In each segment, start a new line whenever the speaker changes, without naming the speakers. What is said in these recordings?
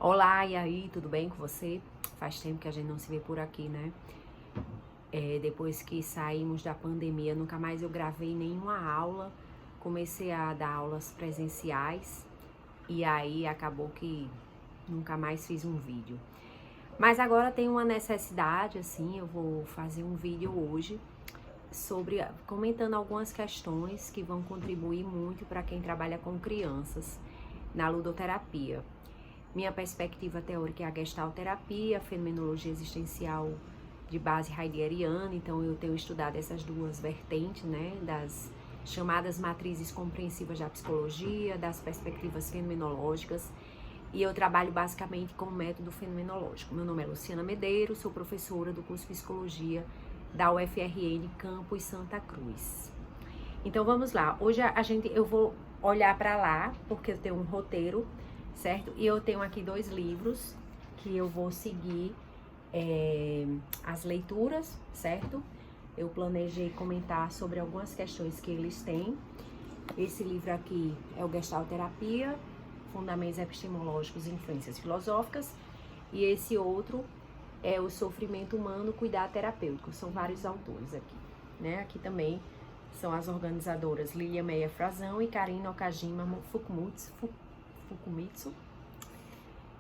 Olá, e aí, tudo bem com você? Faz tempo que a gente não se vê por aqui, né? Depois que saímos da pandemia, nunca mais eu gravei nenhuma aula. Comecei a dar aulas presenciais e aí acabou que nunca mais fiz um vídeo. Mas agora tem uma necessidade, assim, eu vou fazer um vídeo hoje comentando algumas questões que vão contribuir muito para quem trabalha com crianças na ludoterapia. Minha perspectiva teórica é a gestalterapia, a fenomenologia existencial de base heideggeriana, então eu tenho estudado essas duas vertentes, né, das chamadas matrizes compreensivas da psicologia, das perspectivas fenomenológicas, e eu trabalho basicamente com o método fenomenológico. Meu nome é Luciana Medeiros, sou professora do curso de Psicologia da UFRN Campus Santa Cruz. Então vamos lá, hoje eu vou olhar para lá, porque eu tenho um roteiro, certo? E eu tenho aqui 2 livros que eu vou seguir as leituras, certo? Eu planejei comentar sobre algumas questões que eles têm. Esse livro aqui é o Gestalterapia, Fundamentos Epistemológicos e Influências Filosóficas. E esse outro é o Sofrimento Humano, Cuidado Terapêutico. São vários autores aqui, né? Aqui também são as organizadoras Lilia Meyer Frazão e Karina Okajima Fukumitsu.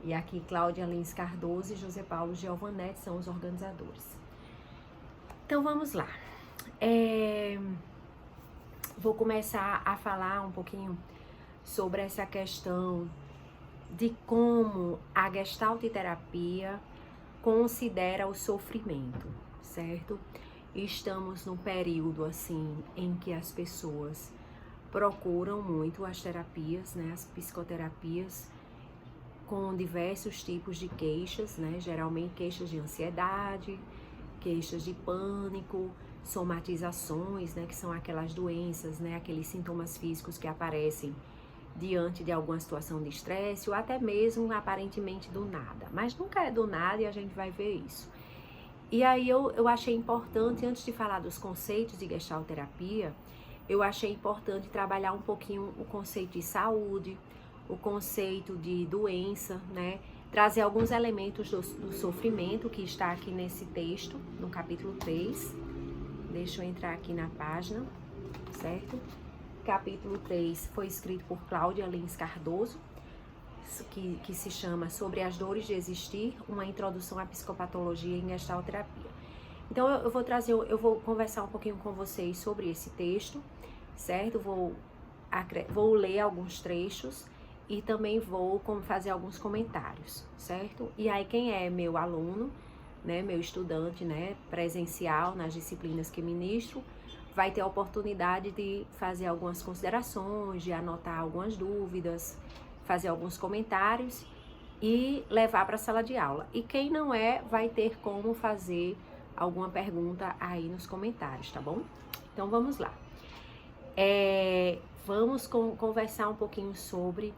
E aqui Cláudia Lins Cardoso e José Paulo Giovanetti são os organizadores. Então vamos lá. Vou começar a falar um pouquinho sobre essa questão de como a gestalterapia considera o sofrimento, certo? Estamos num período assim em que as pessoas procuram muito as terapias, né, as psicoterapias, com diversos tipos de queixas, né, geralmente queixas de ansiedade, queixas de pânico, somatizações, né, que são aquelas doenças, né, aqueles sintomas físicos que aparecem diante de alguma situação de estresse ou até mesmo aparentemente do nada, mas nunca é do nada e a gente vai ver isso. E aí eu achei importante, antes de falar dos conceitos de gestalterapia, eu achei importante trabalhar um pouquinho o conceito de saúde, o conceito de doença, né? Trazer alguns elementos do sofrimento que está aqui nesse texto, no capítulo 3. Deixa eu entrar aqui na página, certo? Capítulo 3 foi escrito por Cláudia Lins Cardoso, que se chama Sobre as Dores de Existir, uma introdução à psicopatologia em gestalterapia. Então eu vou conversar um pouquinho com vocês sobre esse texto, certo? Vou ler alguns trechos e também vou fazer alguns comentários, certo? E aí quem é meu aluno, né, meu estudante, né, presencial nas disciplinas que ministro, vai ter a oportunidade de fazer algumas considerações, de anotar algumas dúvidas, fazer alguns comentários e levar para a sala de aula. E quem não é, vai ter como fazer alguma pergunta aí nos comentários, tá bom? Então vamos lá. Vamos conversar um pouquinho sobre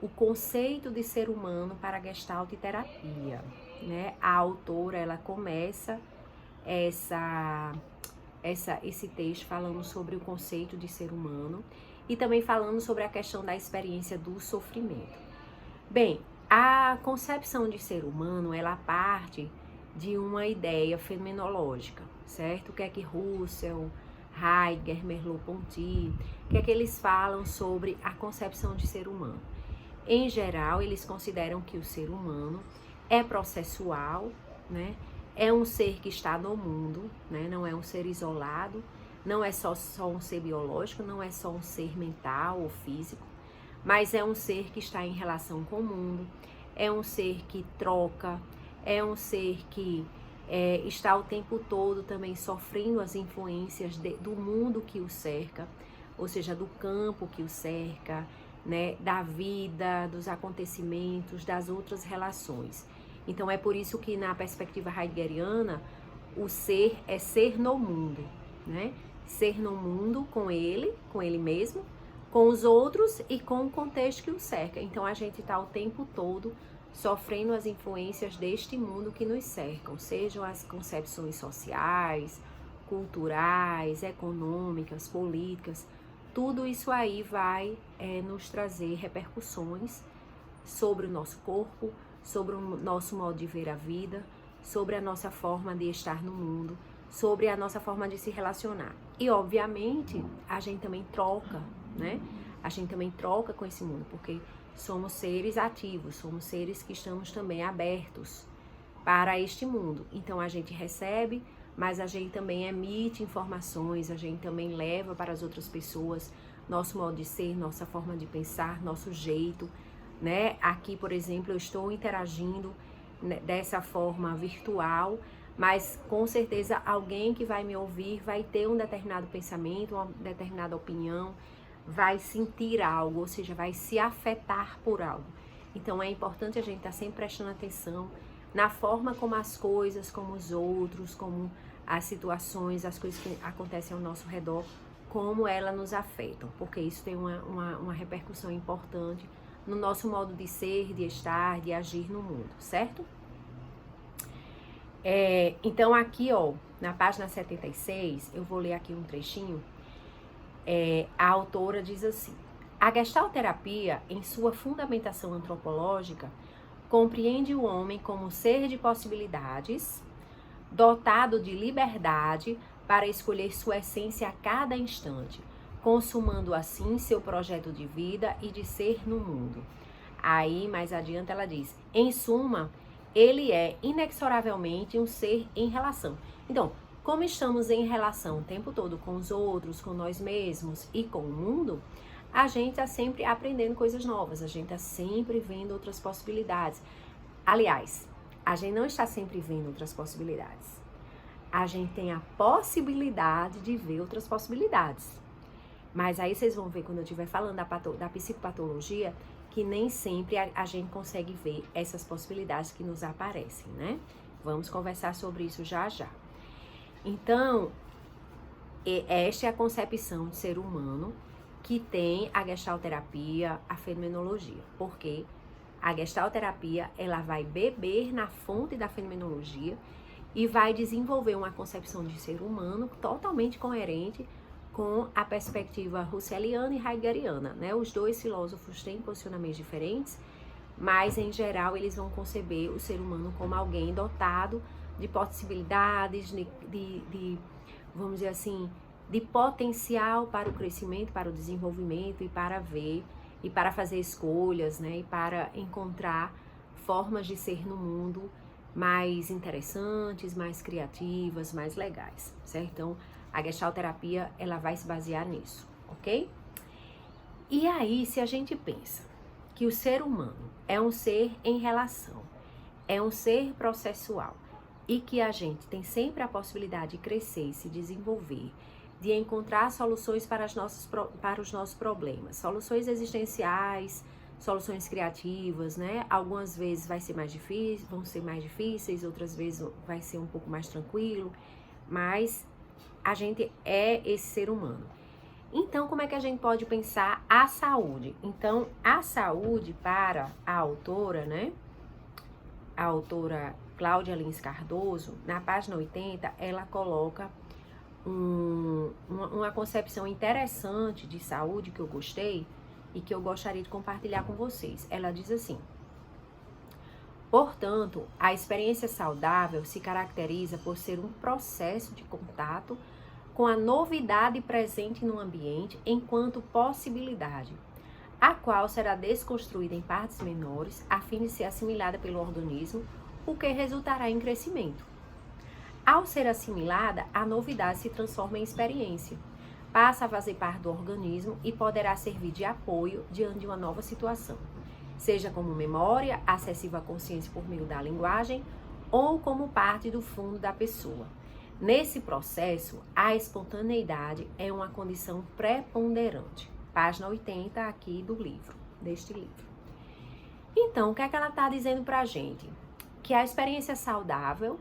o conceito de ser humano para a gestalterapia, né? A autora, ela começa esse texto falando sobre o conceito de ser humano e também falando sobre a questão da experiência do sofrimento. Bem, a concepção de ser humano, ela parte de uma ideia fenomenológica, certo? O que é que Russell, Heidegger, Merleau-Ponty, o que é que eles falam sobre a concepção de ser humano? Em geral, eles consideram que o ser humano é processual, né? É um ser que está no mundo, né? Não é um ser isolado, não é só um ser biológico, não é só um ser mental ou físico, mas é um ser que está em relação com o mundo, é um ser que troca, é um ser que está o tempo todo também sofrendo as influências do mundo que o cerca, ou seja, do campo que o cerca, né, da vida, dos acontecimentos, das outras relações. Então é por isso que na perspectiva heideggeriana, o ser é ser no mundo, né? Ser no mundo com ele mesmo, com os outros e com o contexto que o cerca. Então a gente está o tempo todo sofrendo as influências deste mundo que nos cercam, sejam as concepções sociais, culturais, econômicas, políticas. Tudo isso aí vai nos trazer repercussões sobre o nosso corpo, sobre o nosso modo de ver a vida, sobre a nossa forma de estar no mundo, sobre a nossa forma de se relacionar. E, obviamente, a gente também troca, né? A gente também troca com esse mundo, porque somos seres ativos, somos seres que estamos também abertos para este mundo. Então, a gente recebe, mas a gente também emite informações, a gente também leva para as outras pessoas nosso modo de ser, nossa forma de pensar, nosso jeito, né? Aqui, por exemplo, eu estou interagindo, né, dessa forma virtual, mas com certeza alguém que vai me ouvir vai ter um determinado pensamento, uma determinada opinião, vai sentir algo, ou seja, vai se afetar por algo. Então é importante a gente estar sempre prestando atenção na forma como as coisas, como os outros, como as situações, as coisas que acontecem ao nosso redor, como elas nos afetam, porque isso tem uma repercussão importante no nosso modo de ser, de estar, de agir no mundo, certo? Então aqui, ó, na página 76, eu vou ler aqui um trechinho. A autora diz assim: a gestalterapia, em sua fundamentação antropológica, compreende o homem como ser de possibilidades, dotado de liberdade para escolher sua essência a cada instante, consumando assim seu projeto de vida e de ser no mundo. Aí, mais adiante, ela diz: em suma, ele é inexoravelmente um ser em relação. Então, como estamos em relação o tempo todo com os outros, com nós mesmos e com o mundo, a gente está sempre aprendendo coisas novas, a gente está sempre vendo outras possibilidades. Aliás, a gente não está sempre vendo outras possibilidades. A gente tem a possibilidade de ver outras possibilidades. Mas aí vocês vão ver quando eu estiver falando da psicopatologia, que nem sempre a gente consegue ver essas possibilidades que nos aparecem, né? Vamos conversar sobre isso já já. Então, esta é a concepção de ser humano que tem a gestalterapia, a fenomenologia. Porque a gestalterapia, ela vai beber na fonte da fenomenologia e vai desenvolver uma concepção de ser humano totalmente coerente com a perspectiva russeliana e heideggeriana, né? Os dois filósofos têm posicionamentos diferentes, mas em geral eles vão conceber o ser humano como alguém dotado de possibilidades, vamos dizer assim, de potencial para o crescimento, para o desenvolvimento e para ver e para fazer escolhas, né? E para encontrar formas de ser no mundo mais interessantes, mais criativas, mais legais, certo? Então, a gestalterapia, ela vai se basear nisso, ok? E aí, se a gente pensa que o ser humano é um ser em relação, é um ser processual e que a gente tem sempre a possibilidade de crescer e se desenvolver, de encontrar soluções para os nossos problemas, soluções existenciais, soluções criativas, né? Algumas vezes vão ser mais difíceis, outras vezes vai ser um pouco mais tranquilo, mas a gente é esse ser humano. Então, como é que a gente pode pensar a saúde? Então, a saúde para a autora, né? A autora Cláudia Lins Cardoso, na página 80, ela coloca uma concepção interessante de saúde que eu gostei e que eu gostaria de compartilhar com vocês. Ela diz assim: portanto, a experiência saudável se caracteriza por ser um processo de contato com a novidade presente no ambiente enquanto possibilidade, a qual será desconstruída em partes menores a fim de ser assimilada pelo organismo, o que resultará em crescimento. Ao ser assimilada, a novidade se transforma em experiência, passa a fazer parte do organismo e poderá servir de apoio diante de uma nova situação, seja como memória, acessível à consciência por meio da linguagem, ou como parte do fundo da pessoa. Nesse processo, a espontaneidade é uma condição preponderante. Página 80 aqui deste livro. Então, o que é que ela está dizendo pra gente? Que a experiência saudável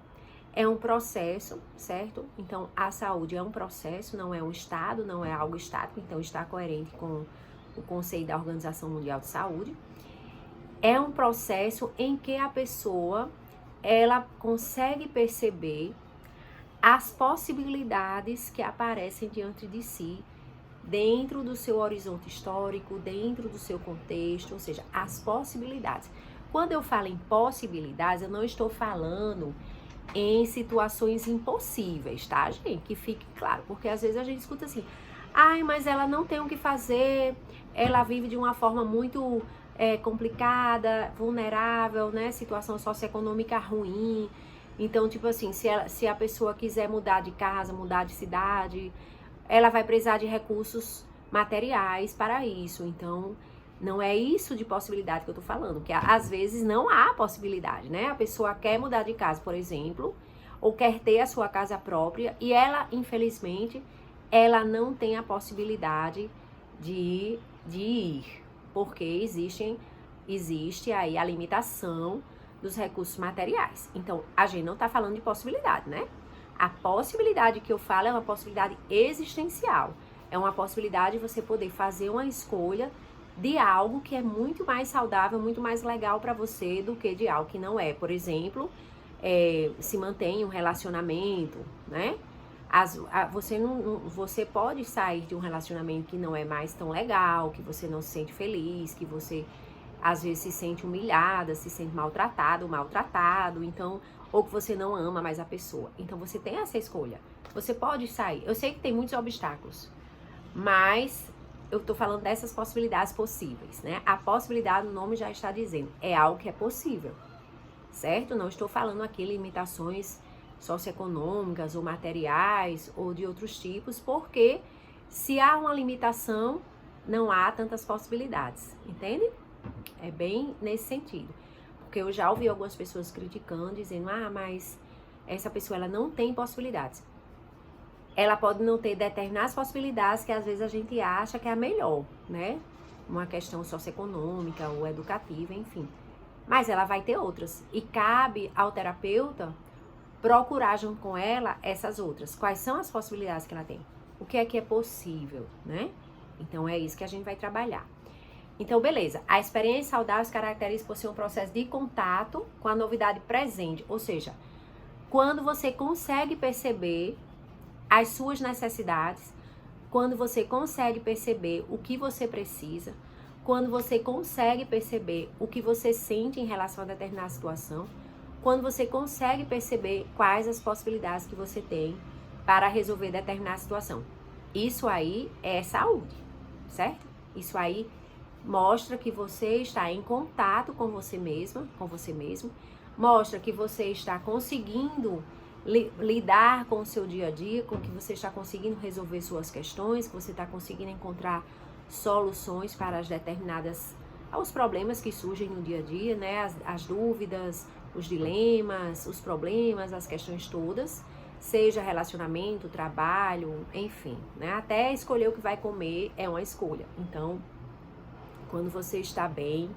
é um processo, certo? Então, a saúde é um processo, não é um estado, não é algo estático, então está coerente com o conceito da Organização Mundial de Saúde. É um processo em que a pessoa, ela consegue perceber as possibilidades que aparecem diante de si, dentro do seu horizonte histórico, dentro do seu contexto, ou seja, as possibilidades. quando eu falo em possibilidades, eu não estou falando em situações impossíveis, tá, gente? Que fique claro, porque às vezes a gente escuta assim, ai, mas ela não tem o que fazer, ela vive de uma forma muito complicada, vulnerável, né? Situação socioeconômica ruim. Então, tipo assim, se a pessoa quiser mudar de casa, mudar de cidade, ela vai precisar de recursos materiais para isso. Então, não é isso de possibilidade que eu tô falando, que às vezes não há possibilidade, né? A pessoa quer mudar de casa, por exemplo, ou quer ter a sua casa própria e ela, infelizmente, ela não tem a possibilidade de ir, porque existe aí a limitação dos recursos materiais. Então, a gente não está falando de possibilidade, né? A possibilidade que eu falo é uma possibilidade existencial. É uma possibilidade de você poder fazer uma escolha de algo que é muito mais saudável, muito mais legal para você do que de algo que não é. Por exemplo, se mantém um relacionamento, né? Você pode sair de um relacionamento que não é mais tão legal, que você não se sente feliz, que você às vezes se sente humilhada, se sente maltratado, então, ou que você não ama mais a pessoa. Então você tem essa escolha. Você pode sair. Eu sei que tem muitos obstáculos, mas eu tô falando dessas possibilidades possíveis, né? A possibilidade, o nome já está dizendo, é algo que é possível, certo? Não estou falando aqui limitações socioeconômicas ou materiais ou de outros tipos, porque se há uma limitação, não há tantas possibilidades, entende? É bem nesse sentido. Porque eu já ouvi algumas pessoas criticando, dizendo, mas essa pessoa ela não tem possibilidades. Ela pode não ter determinadas possibilidades que às vezes a gente acha que é a melhor, né? Uma questão socioeconômica ou educativa, enfim. Mas ela vai ter outras. E cabe ao terapeuta procurar junto com ela essas outras. Quais são as possibilidades que ela tem? O que é possível, né? Então é isso que a gente vai trabalhar. Então, beleza. A experiência saudável se caracteriza por ser um processo de contato com a novidade presente. Ou seja, quando você consegue perceber as suas necessidades, quando você consegue perceber o que você precisa, quando você consegue perceber o que você sente em relação a determinada situação, quando você consegue perceber quais as possibilidades que você tem para resolver determinada situação. Isso aí é saúde, certo? Isso aí mostra que você está em contato com você mesma, com você mesmo, mostra que você está conseguindo lidar com o seu dia a dia, com que você está conseguindo resolver suas questões, que você está conseguindo encontrar soluções para os problemas que surgem no dia a dia, né? As dúvidas, os dilemas, os problemas, as questões todas, seja relacionamento, trabalho, enfim, né? Até escolher o que vai comer é uma escolha. Então, quando você está bem,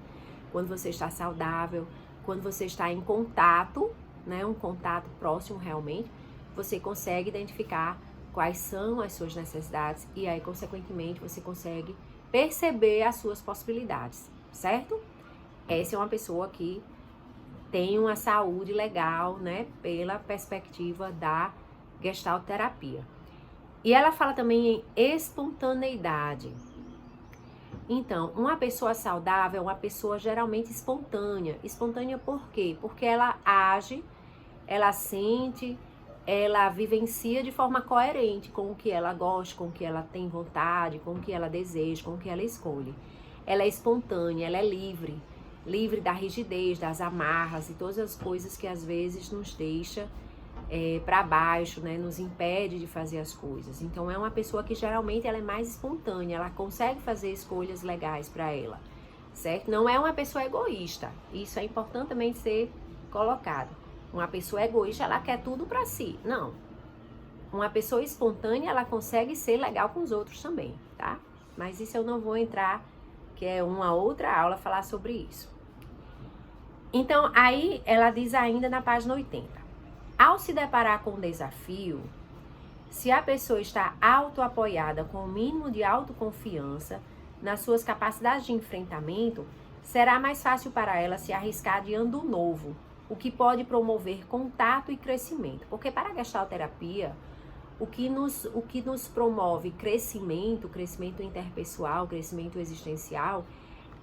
quando você está saudável, quando você está em contato, né, um contato próximo realmente, você consegue identificar quais são as suas necessidades e aí, consequentemente, você consegue perceber as suas possibilidades, certo? Essa é uma pessoa que tem uma saúde legal, né, pela perspectiva da Gestalt terapia. E ela fala também em espontaneidade. Então, uma pessoa saudável é uma pessoa geralmente espontânea. Espontânea por quê? Porque ela age, ela sente, ela vivencia de forma coerente com o que ela gosta, com o que ela tem vontade, com o que ela deseja, com o que ela escolhe. Ela é espontânea, ela é livre da rigidez, das amarras e todas as coisas que às vezes nos deixa para baixo, né, nos impede de fazer as coisas. Então é uma pessoa que geralmente ela é mais espontânea, ela consegue fazer escolhas legais para ela, certo? Não é uma pessoa egoísta, isso é importante também ser colocado. Uma pessoa egoísta, ela quer tudo para si, não. Uma pessoa espontânea, ela consegue ser legal com os outros também, tá? Mas isso eu não vou entrar, que é uma outra aula falar sobre isso. Então aí ela diz ainda na página 80. Ao se deparar com um desafio, se a pessoa está autoapoiada com o mínimo de autoconfiança nas suas capacidades de enfrentamento, será mais fácil para ela se arriscar diante do novo, o que pode promover contato e crescimento. Porque para a gestalterapia, o que nos promove crescimento interpessoal, crescimento existencial,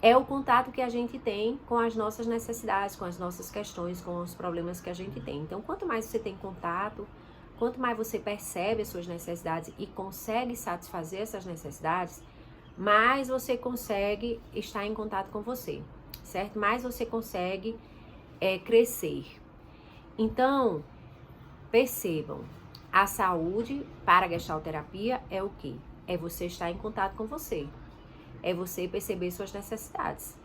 é o contato que a gente tem com as nossas necessidades, com as nossas questões, com os problemas que a gente tem. Então, quanto mais você tem contato, quanto mais você percebe as suas necessidades e consegue satisfazer essas necessidades, mais você consegue estar em contato com você, certo? Mais você consegue crescer. Então, percebam, a saúde para a gestalterapia é o quê? É você estar em contato com você. É você perceber suas necessidades.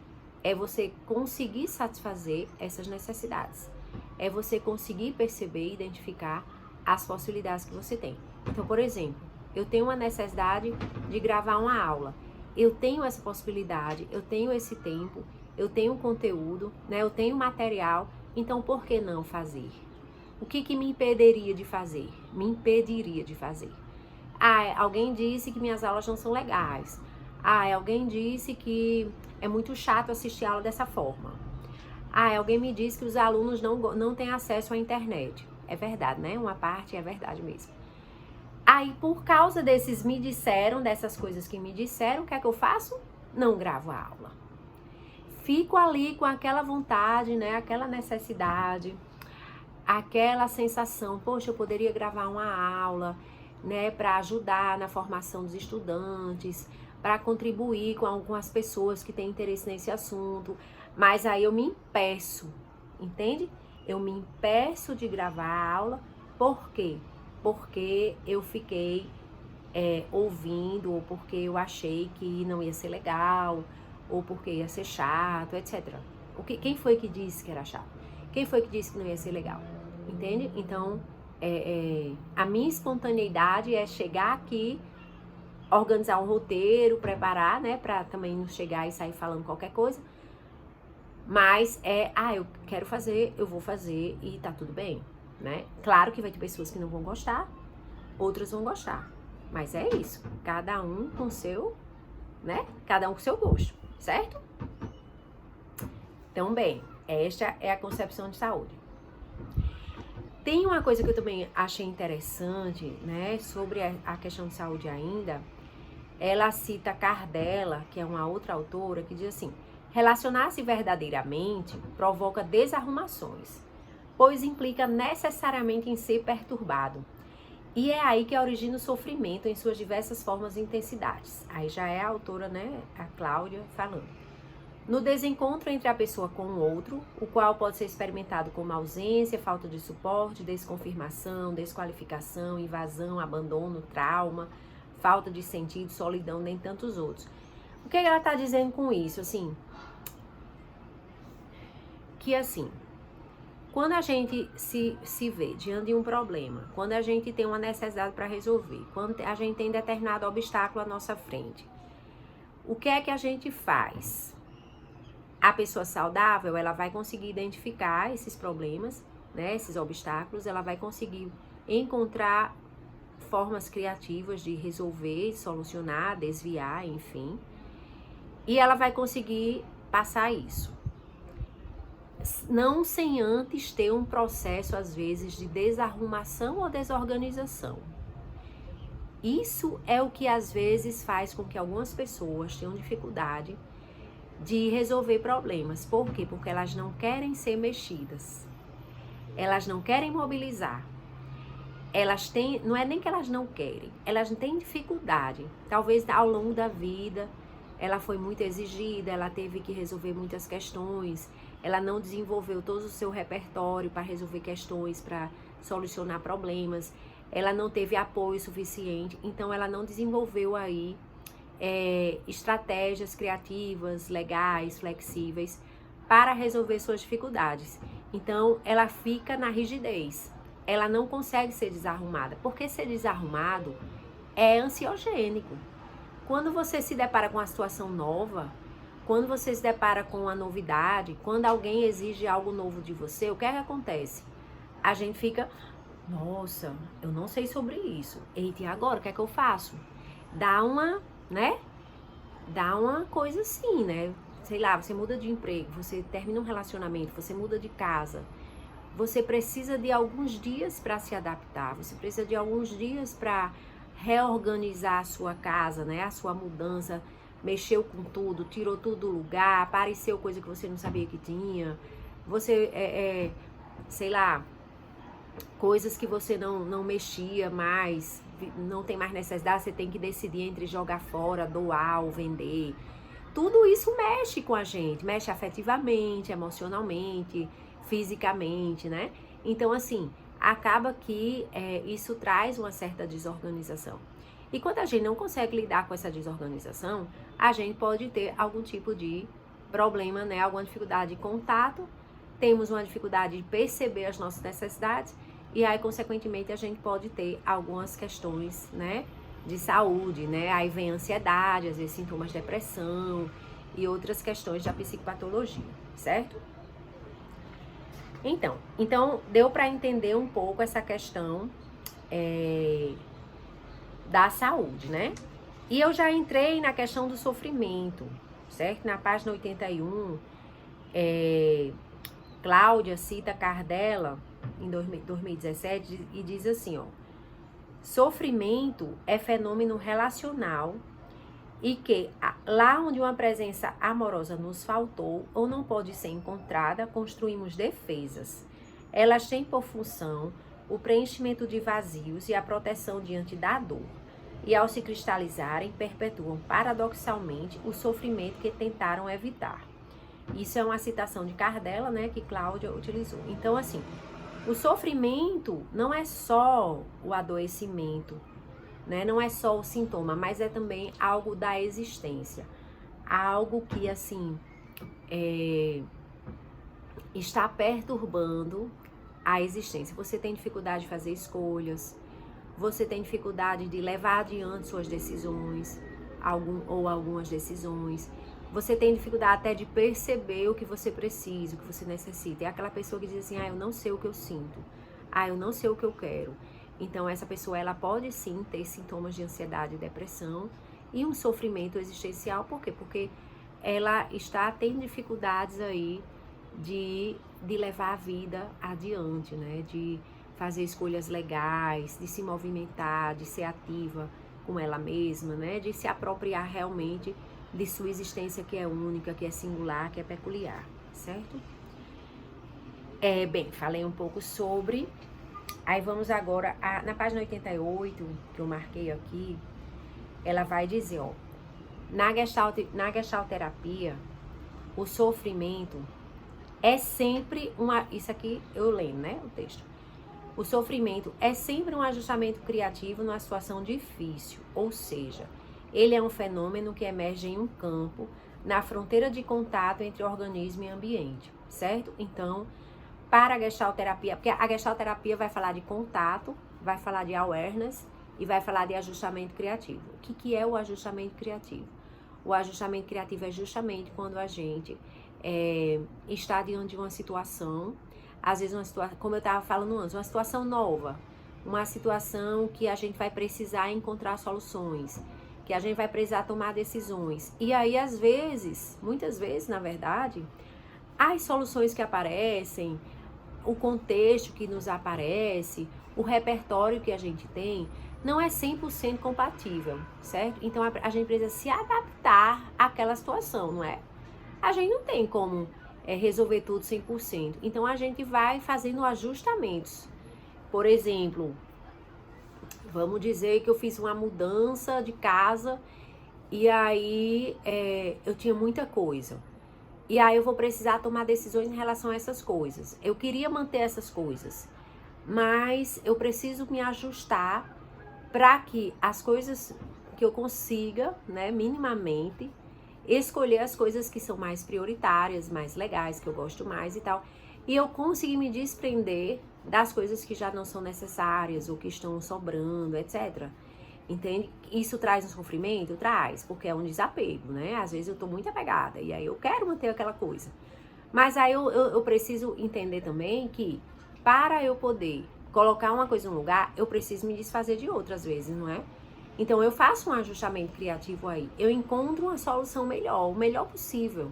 É você conseguir satisfazer essas necessidades. É você conseguir perceber e identificar as possibilidades que você tem. Então, por exemplo, eu tenho uma necessidade de gravar uma aula. Eu tenho essa possibilidade, eu tenho esse tempo, eu tenho conteúdo, né? Eu tenho material, então por que não fazer? O que me impediria de fazer? Me impediria de fazer. Alguém disse que minhas aulas não são legais. Alguém disse que é muito chato assistir aula dessa forma. Alguém me disse que os alunos não têm acesso à internet. É verdade, né? Uma parte é verdade mesmo. Aí, por causa dessas coisas que me disseram, o que é que eu faço? Não gravo a aula. Fico ali com aquela vontade, né? Aquela necessidade, aquela sensação, poxa, eu poderia gravar uma aula, né? Para ajudar na formação dos estudantes, para contribuir com algumas pessoas que têm interesse nesse assunto. Mas aí eu me impeço, entende? Eu me impeço de gravar a aula. Por quê? Porque eu fiquei ouvindo, ou porque eu achei que não ia ser legal, ou porque ia ser chato, etc. Quem foi que disse que era chato? Quem foi que disse que não ia ser legal? Entende? Então, a minha espontaneidade é chegar aqui, organizar um roteiro, preparar, né? Pra também não chegar e sair falando qualquer coisa. Mas eu quero fazer, eu vou fazer e tá tudo bem, né? Claro que vai ter pessoas que não vão gostar, outras vão gostar. Mas é isso, cada um com seu, né? Cada um com seu gosto, certo? Então, bem, esta é a concepção de saúde. Tem uma coisa que eu também achei interessante, né? Sobre a questão de saúde ainda. Ela cita Cardella, que é uma outra autora, que diz assim: relacionar-se verdadeiramente provoca desarrumações, pois implica necessariamente em ser perturbado. E é aí que origina o sofrimento em suas diversas formas e intensidades. Aí já é a autora, né, a Cláudia, falando. No desencontro entre a pessoa com o outro, o qual pode ser experimentado como ausência, falta de suporte, desconfirmação, desqualificação, invasão, abandono, trauma, falta de sentido, solidão, nem tantos outros. O que ela está dizendo com isso? Assim, que assim, quando a gente se vê diante de um problema, quando a gente tem uma necessidade para resolver, quando a gente tem determinado obstáculo à nossa frente, o que é que a gente faz? A pessoa saudável, ela vai conseguir identificar esses problemas, né, esses obstáculos, ela vai conseguir encontrar formas criativas de resolver, solucionar, desviar, enfim, e ela vai conseguir passar isso. Não sem antes ter um processo, às vezes, de desarrumação ou desorganização. Isso é o que, às vezes, faz com que algumas pessoas tenham dificuldade de resolver problemas. Por quê? Porque elas não querem ser mexidas. Elas não querem mobilizar. Não é nem que elas não querem, elas têm dificuldade. Talvez ao longo da vida, ela foi muito exigida, ela teve que resolver muitas questões, ela não desenvolveu todo o seu repertório para resolver questões, para solucionar problemas, ela não teve apoio suficiente, então ela não desenvolveu aí estratégias criativas, legais, flexíveis para resolver suas dificuldades. Então, ela fica na rigidez, ela não consegue ser desarrumada, porque ser desarrumado é ansiogênico. Quando você se depara com uma situação nova, quando você se depara com uma novidade, quando alguém exige algo novo de você, o que é que acontece? A gente fica, nossa, eu não sei sobre isso. Eita, e agora, o que é que eu faço? Dá uma coisa assim, né? Sei lá, você muda de emprego, você termina um relacionamento, você muda de casa. Você precisa de alguns dias para se adaptar, você precisa de alguns dias para reorganizar a sua casa, né? A sua mudança, mexeu com tudo, tirou tudo do lugar, apareceu coisa que você não sabia que tinha, você, sei lá, coisas que você não mexia mais, não tem mais necessidade, você tem que decidir entre jogar fora, doar ou vender. Tudo isso mexe com a gente, mexe afetivamente, emocionalmente, fisicamente, né? Então, assim, acaba que isso traz uma certa desorganização. E quando a gente não consegue lidar com essa desorganização, a gente pode ter algum tipo de problema, né? Alguma dificuldade de contato, temos uma dificuldade de perceber as nossas necessidades e aí, consequentemente, a gente pode ter algumas questões, né, de saúde, né? Aí vem ansiedade, às vezes sintomas de depressão e outras questões da psicopatologia, certo? Então deu para entender um pouco essa questão da saúde, né? E eu já entrei na questão do sofrimento, certo? Na página 81, Cláudia cita Cardella em 2017 e diz assim, ó: sofrimento é fenômeno relacional e que lá onde uma presença amorosa nos faltou ou não pode ser encontrada, construímos defesas. Elas têm por função o preenchimento de vazios e a proteção diante da dor. E ao se cristalizarem, perpetuam paradoxalmente o sofrimento que tentaram evitar. Isso é uma citação de Cardella, né, que Cláudia utilizou. Então, assim, o sofrimento não é só o adoecimento, né? Não é só o sintoma, mas é também algo da existência. Algo que, assim, está perturbando a existência. Você tem dificuldade de fazer escolhas, você tem dificuldade de levar adiante suas decisões, algumas decisões. Você tem dificuldade até de perceber o que você precisa, o que você necessita. É aquela pessoa que diz assim, eu não sei o que eu sinto. Eu não sei o que eu quero. Então, essa pessoa, ela pode sim ter sintomas de ansiedade e depressão e um sofrimento existencial. Por quê? Porque ela está tendo dificuldades aí de levar a vida adiante, né? De fazer escolhas legais, de se movimentar, de ser ativa com ela mesma, né? De se apropriar realmente de sua existência, que é única, que é singular, que é peculiar, certo? Bem, falei um pouco sobre. Aí vamos agora, na página 88, que eu marquei aqui, ela vai dizer, ó, na gestalterapia, o sofrimento é sempre isso aqui eu lendo, né, o texto. O sofrimento é sempre um ajustamento criativo numa situação difícil, ou seja, ele é um fenômeno que emerge em um campo, na fronteira de contato entre organismo e ambiente, certo? Então, para a gestalterapia, porque a gestalterapia vai falar de contato, vai falar de awareness e vai falar de ajustamento criativo. O que é o ajustamento criativo? O ajustamento criativo é justamente quando a gente está diante de uma situação, às vezes uma situação, como eu estava falando antes, uma situação nova, uma situação que a gente vai precisar encontrar soluções, que a gente vai precisar tomar decisões. E aí, às vezes, muitas vezes, na verdade, as soluções que aparecem, o contexto que nos aparece, o repertório que a gente tem, não é 100% compatível, certo? Então, a gente precisa se adaptar àquela situação, não é? A gente não tem como resolver tudo 100%. Então, a gente vai fazendo ajustamentos. Por exemplo, vamos dizer que eu fiz uma mudança de casa e aí eu tinha muita coisa. E aí eu vou precisar tomar decisões em relação a essas coisas. Eu queria manter essas coisas, mas eu preciso me ajustar para que as coisas que eu consiga, né, minimamente, escolher as coisas que são mais prioritárias, mais legais, que eu gosto mais e tal. E eu consegui me desprender das coisas que já não são necessárias ou que estão sobrando, etc. Entende? Isso traz um sofrimento? Traz, porque é um desapego, né? Às vezes eu tô muito apegada e aí eu quero manter aquela coisa. Mas aí eu preciso entender também que para eu poder colocar uma coisa no lugar, eu preciso me desfazer de outras vezes, não é? Então eu faço um ajustamento criativo aí. Eu encontro uma solução melhor, o melhor possível.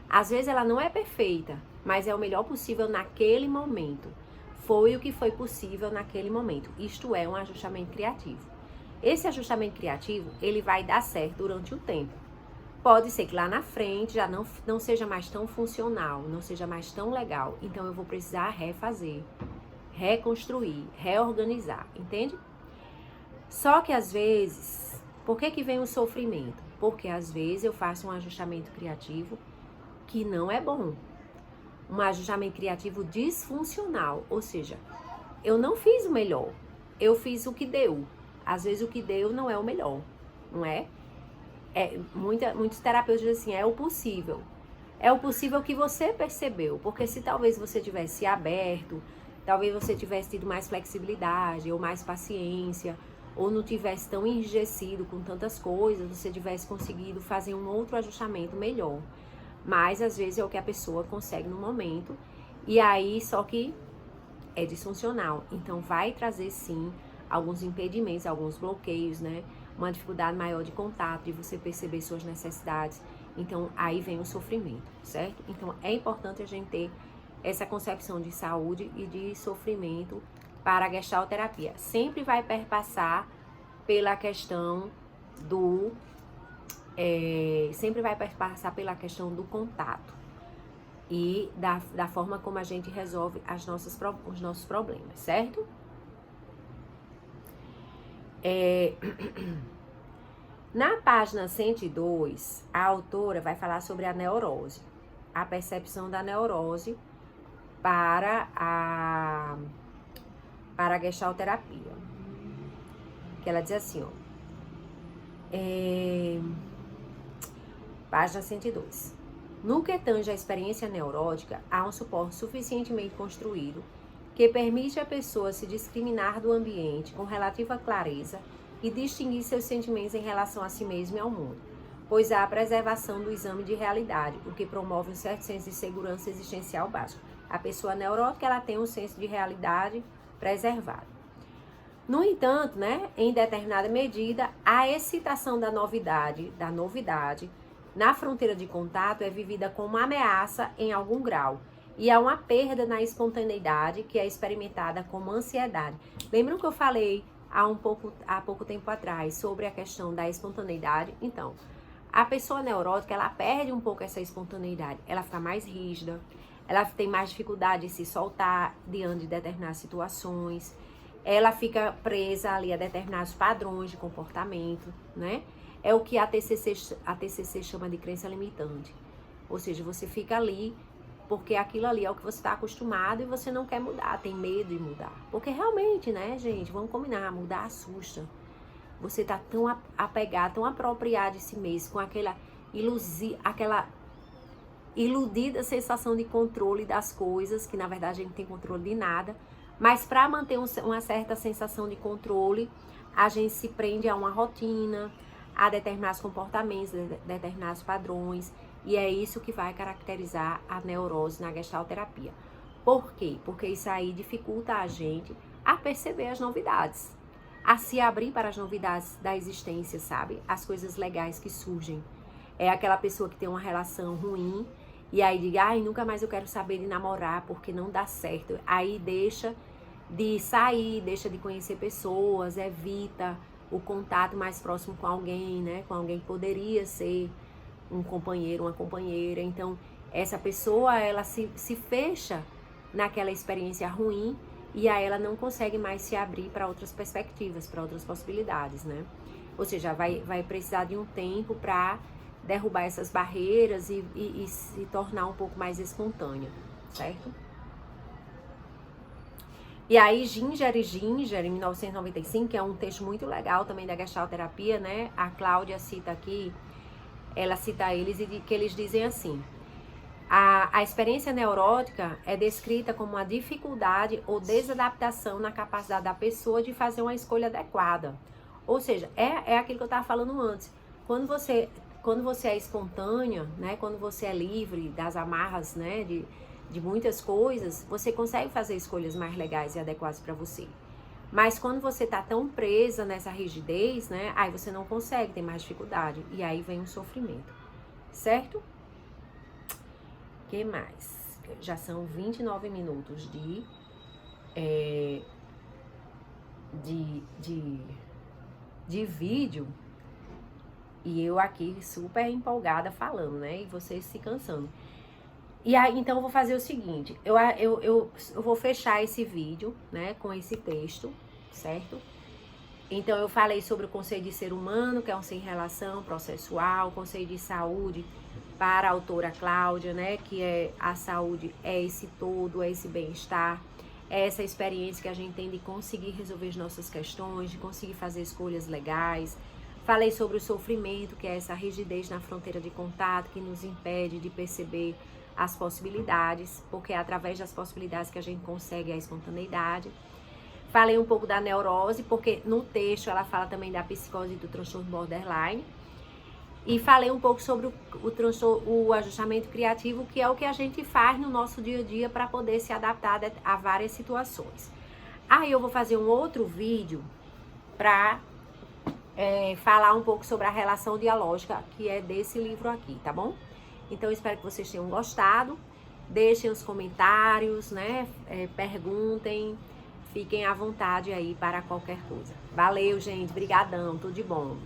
Às vezes ela não é perfeita, mas é o melhor possível naquele momento. Foi o que foi possível naquele momento. Isto é um ajustamento criativo. Esse ajustamento criativo, ele vai dar certo durante o tempo. pode ser que lá na frente já não seja mais tão funcional, não seja mais tão legal. Então eu vou precisar refazer, reconstruir, reorganizar, entende? Só que às vezes, por que vem o sofrimento? Porque às vezes eu faço um ajustamento criativo que não é bom. Um ajustamento criativo disfuncional, ou seja, eu não fiz o melhor, eu fiz o que deu. Às vezes o que deu não é o melhor, não é? Muitos terapeutas dizem assim, é o possível. É o possível que você percebeu, porque se talvez você tivesse aberto, talvez você tivesse tido mais flexibilidade ou mais paciência, ou não tivesse tão enrijecido com tantas coisas, você tivesse conseguido fazer um outro ajustamento melhor. Mas às vezes é o que a pessoa consegue no momento, e aí só que é disfuncional. Então vai trazer sim alguns impedimentos, alguns bloqueios, né? Uma dificuldade maior de contato, de você perceber suas necessidades. Então aí vem o sofrimento, certo? Então é importante a gente ter essa concepção de saúde e de sofrimento para a gestalterapia. Sempre vai perpassar pela questão do do contato e da forma como a gente resolve os nossos problemas, certo? Na página 102, a autora vai falar sobre a neurose, a percepção da neurose para a gestalterapia. Que ela diz assim, ó, página 102. No que tange à experiência neurótica, há um suporte suficientemente construído que permite à pessoa se discriminar do ambiente com relativa clareza e distinguir seus sentimentos em relação a si mesmo e ao mundo, pois há a preservação do exame de realidade, o que promove um certo senso de segurança existencial básico. A pessoa neurótica, ela tem um senso de realidade preservado. No entanto, né, em determinada medida, a excitação da novidade, na fronteira de contato é vivida como uma ameaça em algum grau. E há uma perda na espontaneidade que é experimentada como ansiedade. Lembram que eu falei há pouco tempo atrás sobre a questão da espontaneidade? Então, a pessoa neurótica, ela perde um pouco essa espontaneidade. Ela fica mais rígida, ela tem mais dificuldade de se soltar diante de determinadas situações. Ela fica presa ali a determinados padrões de comportamento, né? É o que a TCC chama de crença limitante. Ou seja, você fica ali porque aquilo ali é o que você está acostumado e você não quer mudar, tem medo de mudar. Porque realmente, né, gente, vamos combinar, mudar assusta. Você tá tão apegado, tão apropriado de si mesmo, com aquela iludida sensação de controle das coisas, que na verdade a gente não tem controle de nada. Mas para manter uma certa sensação de controle, a gente se prende a uma rotina, a determinados comportamentos, determinados padrões. E é isso que vai caracterizar a neurose na gestalterapia. Por quê? Porque isso aí dificulta a gente a perceber as novidades, a se abrir para as novidades da existência, sabe? As coisas legais que surgem. É aquela pessoa que tem uma relação ruim e aí diga, ai, nunca mais eu quero saber de namorar porque não dá certo. Aí deixa de sair, deixa de conhecer pessoas, evita o contato mais próximo com alguém, né? Com alguém que poderia ser um companheiro, uma companheira. Então, essa pessoa, ela se fecha naquela experiência ruim e aí ela não consegue mais se abrir para outras perspectivas, para outras possibilidades, né? Ou seja, vai precisar de um tempo para derrubar essas barreiras e se tornar um pouco mais espontânea, certo? E aí, Ginger, em 1995, que é um texto muito legal também da gestalterapia, né? A Cláudia cita aqui, ela cita eles e que eles dizem assim, a experiência neurótica é descrita como uma dificuldade ou desadaptação na capacidade da pessoa de fazer uma escolha adequada. Ou seja, é aquilo que eu estava falando antes. Quando você é espontânea, né? Quando você é livre das amarras, né? De muitas coisas, você consegue fazer escolhas mais legais e adequadas para você. Mas quando você tá tão presa nessa rigidez, né? Aí você não consegue, tem mais dificuldade. E aí vem o sofrimento. Certo? O que mais? Já são 29 minutos de vídeo. E eu aqui super empolgada falando, né? E vocês se cansando. E aí, então eu vou fazer o seguinte, eu vou fechar esse vídeo, né, com esse texto, certo? Então eu falei sobre o conceito de ser humano, que é um sem relação processual, o conceito de saúde para a autora Cláudia, né, que é a saúde é esse todo, é esse bem-estar, é essa experiência que a gente tem de conseguir resolver as nossas questões, de conseguir fazer escolhas legais. Falei sobre o sofrimento, que é essa rigidez na fronteira de contato que nos impede de perceber as possibilidades, porque é através das possibilidades que a gente consegue a espontaneidade. Falei um pouco da neurose, porque no texto ela fala também da psicose e do transtorno borderline. E falei um pouco sobre o ajustamento criativo, que é o que a gente faz no nosso dia a dia para poder se adaptar a várias situações. Aí eu vou fazer um outro vídeo para falar um pouco sobre a relação dialógica, que é desse livro aqui, tá bom? Então, espero que vocês tenham gostado. Deixem os comentários, né? Perguntem. Fiquem à vontade aí para qualquer coisa. Valeu, gente. Brigadão. Tudo de bom.